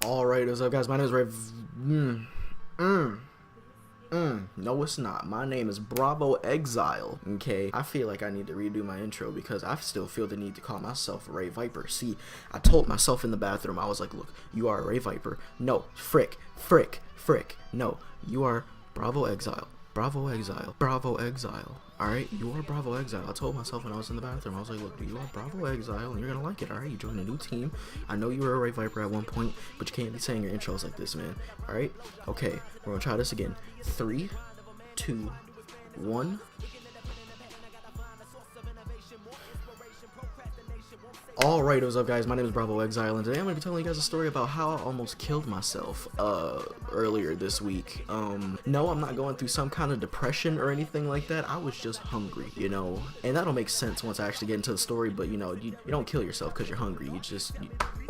Alright, what's up guys, my name is no it's not. My name is Bravo Exile, okay? I feel like I need to redo my intro because I still feel the need to call myself Ray Viper. See, I told myself in the bathroom, I was like, look, you are Ray Viper. No, frick, no, you are Bravo Exile. Bravo Exile. Bravo Exile. Alright, you are Bravo Exile. I told myself when I was in the bathroom, I was like, look, you are Bravo Exile and you're gonna like it, alright? You joined a new team. I know you were a Ray Viper at one point, but you can't be saying your intros like this, man. Alright? Okay, we're gonna try this again. 3, 2, 1. Alright, what's up guys, my name is Bravo Exile, and today I'm going to be telling you guys a story about how I almost killed myself, earlier this week. No, I'm not going through some kind of depression or anything like that. I was just hungry, you know, and that'll make sense once I actually get into the story, but you know, you don't kill yourself because you're hungry.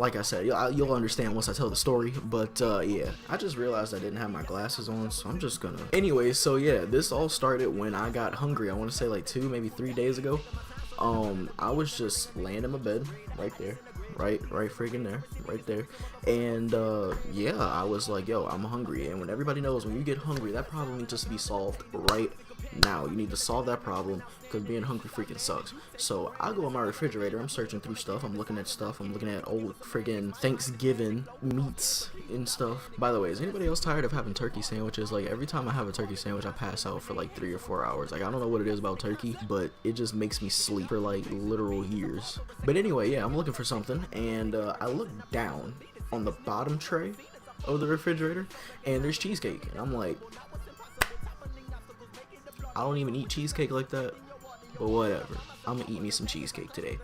Like I said, you'll understand once I tell the story, but yeah, I just realized I didn't have my glasses on, so I'm just gonna... Anyway, so yeah, this all started when I got hungry. I want to say like 2, maybe 3 days ago. I was just laying in my bed right there, right friggin' there, right there, and yeah, I was like, yo, I'm hungry. And when everybody knows when you get hungry, that problem needs to be solved right now. You need to solve that problem because being hungry freaking sucks. So I go in my refrigerator, I'm searching through stuff, I'm looking at stuff, I'm looking at old friggin' Thanksgiving meats and stuff. By the way, is anybody else tired of having turkey sandwiches? Like, every time I have a turkey sandwich, I pass out for like 3 or 4 hours. Like, I don't know what it is about turkey, but it just makes me sleep for like literal years. But anyway, yeah, I'm looking for something, and I look down on the bottom tray of the refrigerator, and there's cheesecake, and I'm like, I don't even eat cheesecake like that, but whatever. I'm gonna eat me some cheesecake today.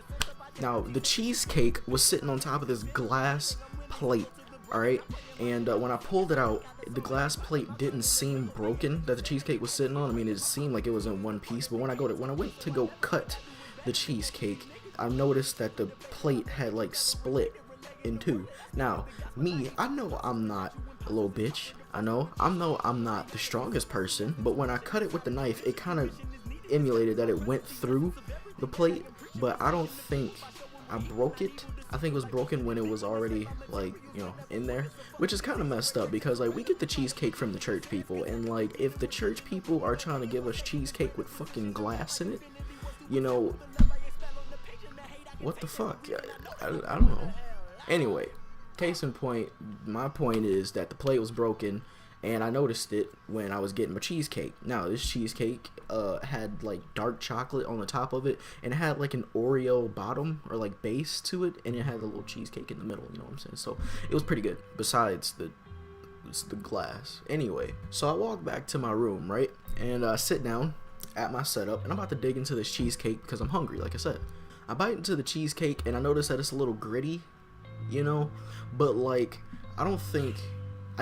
Now, the cheesecake was sitting on top of this glass plate, alright? And when I pulled it out, the glass plate didn't seem broken that the cheesecake was sitting on. I mean, it seemed like it was in one piece, but when I went to go cut the cheesecake, I noticed that the plate had like split in 2. Now, me, I know I'm not a little bitch. I know I'm not the strongest person, but when I cut it with the knife, it kind of emulated that it went through the plate, but I don't think I broke it. I think it was broken when it was already, like, you know, in there, which is kind of messed up because, like, we get the cheesecake from the church people, and, like, if the church people are trying to give us cheesecake with fucking glass in it, you know, what the fuck? I don't know. Anyway, case in point, my point is that the plate was broken, and I noticed it when I was getting my cheesecake. Now, this cheesecake had like dark chocolate on the top of it, and it had like an Oreo bottom or like base to it, and it had a little cheesecake in the middle, you know what I'm saying? So it was pretty good, besides the glass. Anyway, so I walk back to my room, right, and I sit down at my setup, and I'm about to dig into this cheesecake because I'm hungry, like I said. I bite into the cheesecake, and I notice that it's a little gritty, you know, but like, I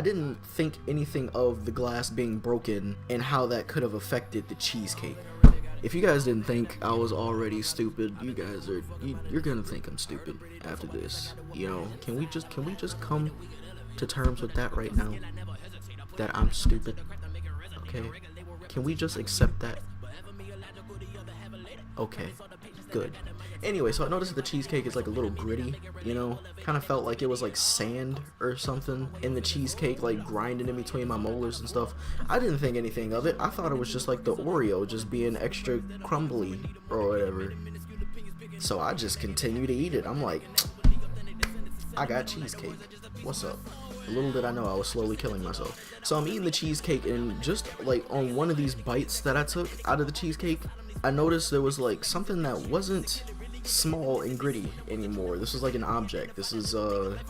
didn't think anything of the glass being broken and how that could have affected the cheesecake. If you guys didn't think I was already stupid, you're gonna think I'm stupid after this. You know, can we just come to terms with that right now? That I'm stupid. Okay? Can we just accept that? Okay, good. Anyway, so I noticed that the cheesecake is like a little gritty, you know, kind of felt like it was like sand or something in the cheesecake, like grinding in between my molars and stuff. I didn't think anything of it. I thought it was just like the Oreo just being extra crumbly or whatever. So I just continued to eat it. I'm like, I got cheesecake. What's up? Little did I know I was slowly killing myself. So I'm eating the cheesecake, and just like on one of these bites that I took out of the cheesecake, I noticed there was like something that wasn't small and gritty anymore. This was like an object. This is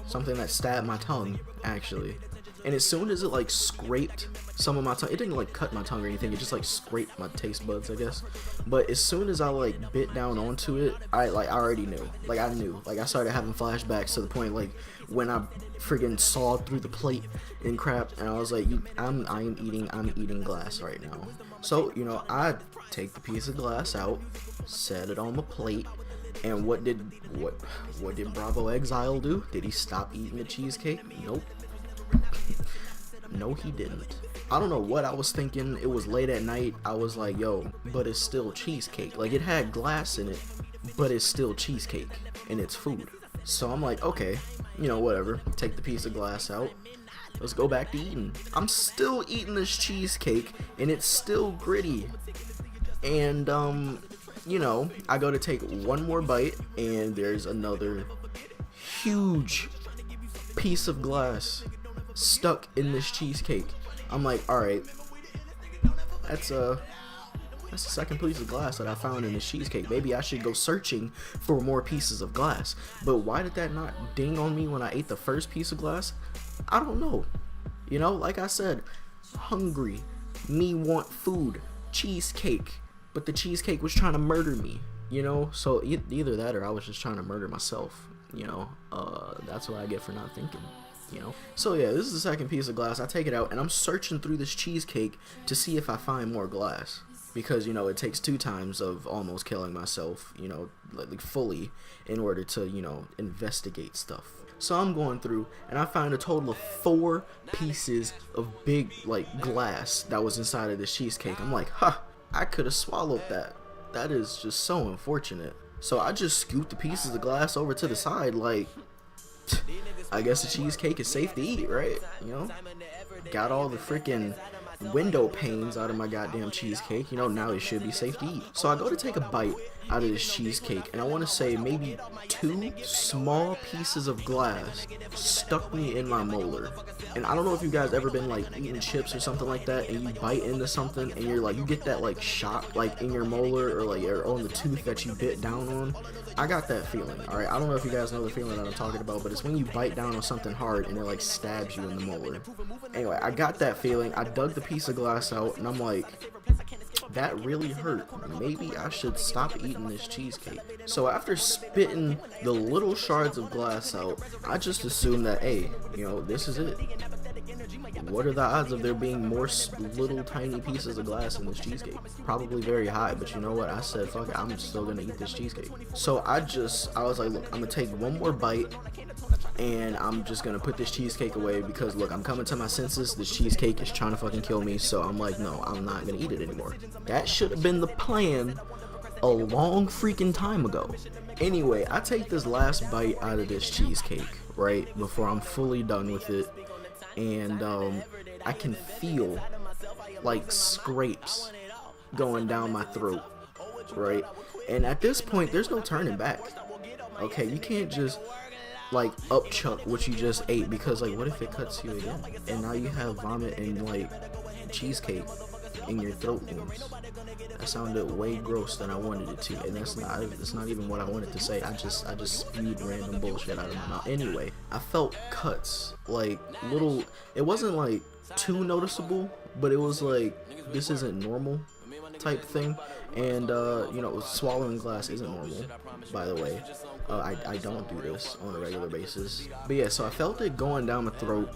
something that stabbed my tongue, actually. And as soon as it like scraped some of my tongue, it didn't like cut my tongue or anything, it just like scraped my taste buds, I guess. But as soon as I like bit down onto it, I already knew. Like, I knew. Like, I started having flashbacks to the point like when I friggin' sawed through the plate and crap, and I was like, I'm eating glass right now. So, you know, I take the piece of glass out, set it on the plate, and what did Bravo Exile do? Did he stop eating the cheesecake? Nope. No, he didn't. I don't know what I was thinking. It was late at night. I was like, yo, but it's still cheesecake. Like, it had glass in it, but it's still cheesecake, and it's food. So I'm like, okay, you know, whatever. Take the piece of glass out. Let's go back to eating. I'm still eating this cheesecake, and it's still gritty. And, you know, I go to take one more bite, and there's another huge piece of glass stuck in this cheesecake. I'm like, alright, that's the second piece of glass that I found in this cheesecake. Maybe I should go searching for more pieces of glass. But why did that not ding on me when I ate the first piece of glass? I don't know. You know, like I said, hungry, me want food, cheesecake, but the cheesecake was trying to murder me, you know? So either that or I was just trying to murder myself, you know? That's what I get for not thinking, you know? So yeah, this is the second piece of glass. I take it out and I'm searching through this cheesecake to see if I find more glass. Because, you know, it takes 2 times of almost killing myself, you know, like fully in order to, you know, investigate stuff. So I'm going through and I find a total of 4 pieces of big, like, glass that was inside of this cheesecake. I'm like, I could have swallowed that. That is just so unfortunate. So I just scooped the pieces of glass over to the side, like, I guess the cheesecake is safe to eat, right? You know, got all the freaking window panes out of my goddamn cheesecake. You know, now it should be safe to eat. So I go to take a bite out of this cheesecake, and I want to say maybe 2 small pieces of glass stuck me in my molar. And I don't know if you guys ever been like eating chips or something like that, and you bite into something and you're like, you get that like shock like in your molar or like or on the tooth that you bit down on. I got that feeling. Alright, I don't know if you guys know the feeling that I'm talking about, but it's when you bite down on something hard and it like stabs you in the molar. Anyway, I got that feeling. I dug the piece of glass out and I'm like, that really hurt. Maybe I should stop eating this cheesecake. So after spitting the little shards of glass out, I just assumed that, hey, you know, this is it. What are the odds of there being more little tiny pieces of glass in this cheesecake? Probably very high, but you know what? I said, fuck it, I'm still gonna eat this cheesecake. So I was like, look, I'm gonna take one more bite and I'm just gonna put this cheesecake away because look, I'm coming to my senses. This cheesecake is trying to fucking kill me, so I'm like, no, I'm not gonna eat it anymore. That should have been the plan a long freaking time ago. Anyway, I take this last bite out of this cheesecake, right, before I'm fully done with it, and I can feel like scrapes going down my throat, right? And at this point, there's no turning back. Okay, you can't just like upchuck what you just ate, because like what if it cuts you again and now you have vomit and like cheesecake in your throat wounds? That sounded way gross than I wanted it to, and that's not even what I wanted to say. I just spewed random bullshit out of my mouth. Anyway, I felt cuts, like little, it wasn't like too noticeable, but it was like, this isn't normal type thing. And you know, swallowing glass isn't normal, by the way. I don't do this on a regular basis. But yeah, so I felt it going down my throat.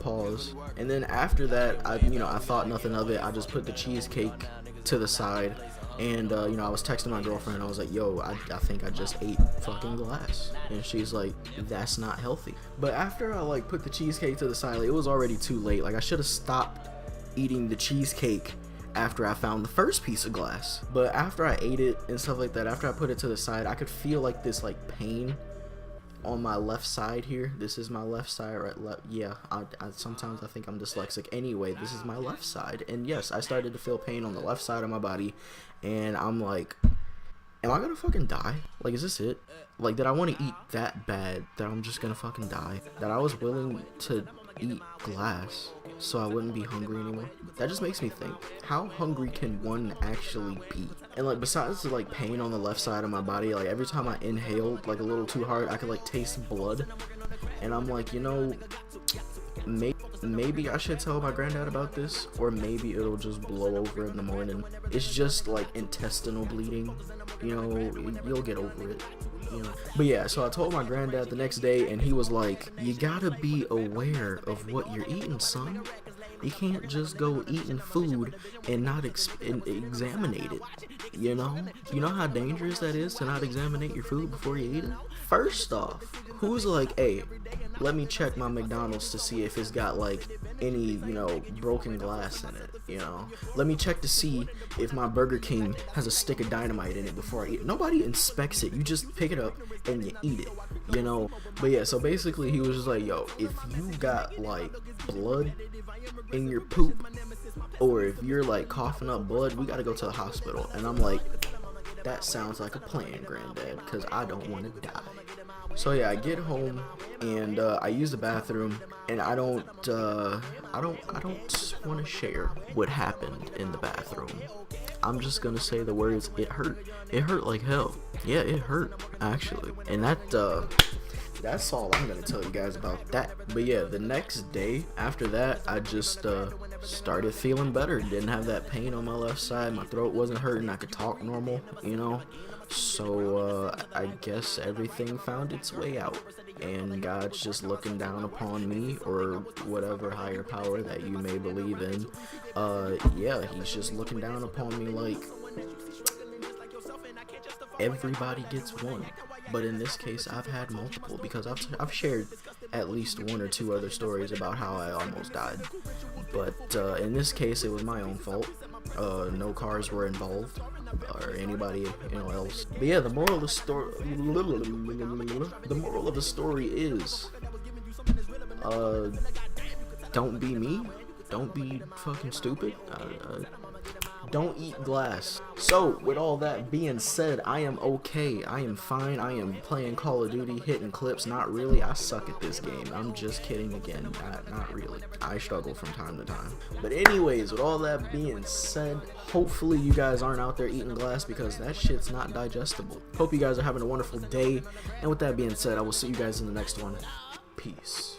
Pause. And then after that, I thought nothing of it. I just put the cheesecake to the side, and you know, I was texting my girlfriend. I was like, yo, I think I just ate fucking glass. And she's like, that's not healthy. But after I like put the cheesecake to the side, like, it was already too late. Like, I should have stopped eating the cheesecake after I found the first piece of glass. But after I ate it and stuff like that, after I put it to the side, I could feel like this like pain on my left side here. This is my left side, right? Yeah, I sometimes I think I'm dyslexic. Anyway, this is my left side, and yes, I started to feel pain on the left side of my body, and I'm like, am I gonna fucking die? Like, is this it? Like, did I want to eat that bad that I'm just gonna fucking die? That I was willing to eat glass so I wouldn't be hungry anymore? That just makes me think, how hungry can one actually be? And like, besides the like pain on the left side of my body, like every time I inhaled like a little too hard, I could like taste blood, and I'm like, you know, maybe I should tell my granddad about this, or maybe it'll just blow over in the morning. It's just like intestinal bleeding, you know, you'll get over it, you know. But yeah, so I told my granddad the next day, and he was like, you gotta be aware of what you're eating, son. You can't just go eating food and not examine it. You know how dangerous that is to not examine your food before you eat it? First off, who's like, hey, let me check my McDonald's to see if it's got like any, broken glass in it, Let me check to see if my Burger King has a stick of dynamite in it before I eat it. Nobody inspects it. You just pick it up and you eat it, But yeah, so basically he was just like, yo, if you got like blood in your poop, or if you're like coughing up blood, we gotta go to the hospital. And I'm like, that sounds like a plan, granddad, because I don't want to die. So yeah, I get home and I use the bathroom, and I don't want to share what happened in the bathroom. I'm just gonna say the words, it hurt. It hurt like hell. Yeah, it hurt, actually. And that's all I'm gonna tell you guys about that. But yeah, the next day after that, I just started feeling better. Didn't have that pain on my left side. My throat wasn't hurting. I could talk normal, So I guess everything found its way out, and God's just looking down upon me, or whatever higher power that you may believe in. Yeah, he's just looking down upon me like everybody gets one. But in this case, I've had multiple, because I've shared at least one or two other stories about how I almost died. But in this case, it was my own fault. No cars were involved, or anybody else. But yeah, the moral of the story is, don't be me. Don't be fucking stupid. Don't eat glass. So, with all that being said, I am okay. I am fine. I am playing Call of Duty, hitting clips. Not really. I suck at this game. I'm just kidding again. Not really. I struggle from time to time. But anyways, with all that being said, hopefully you guys aren't out there eating glass, because that shit's not digestible. Hope you guys are having a wonderful day. And with that being said, I will see you guys in the next one. Peace.